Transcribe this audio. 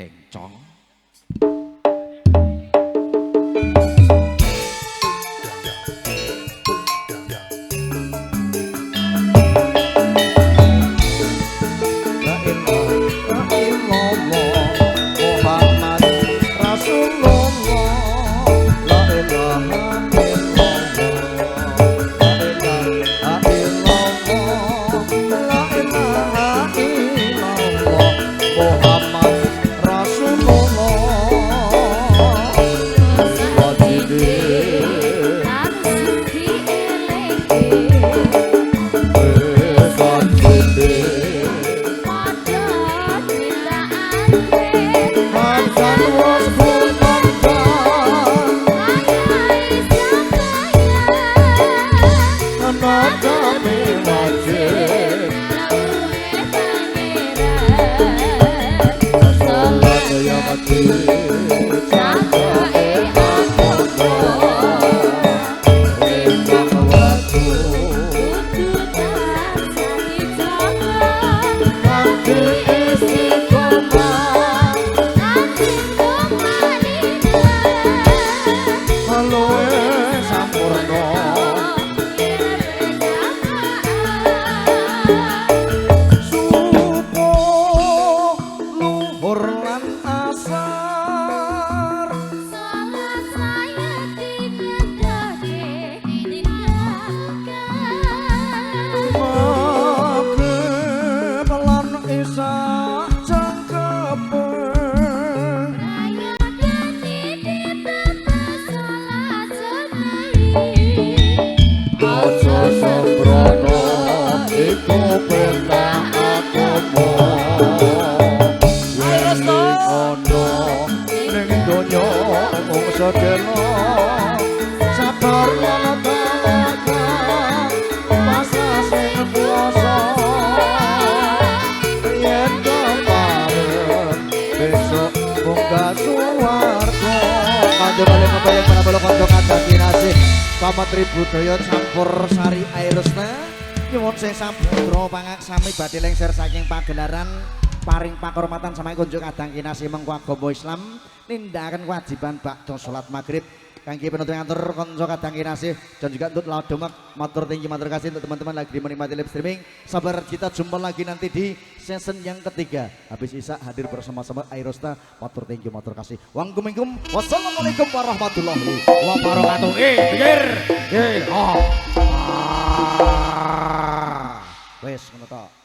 Encong. Pamatri budaya campur sari airusna nyuwun sing sampudra pangaksami badhe lengser saking pagelaran paring pakurmatan samai kunjuk kadang kinasih mengko agama Islam nindakaken kewajiban bakda salat maghrib kangge penuntun ngatur kanca kadang kinasih dan juga untuk laudomak matur tinggi matur kasih untuk teman-teman lagi menikmati live streaming. Sabar, kita jumpa lagi nanti di season yang ketiga. Habis Isa hadir bersama-sama Airosta. Matur tinggi matur kasih. Wangkumingkum. Wassalamualaikum warahmatullahi wabarakatuh. Pikir. Wes ngono tok.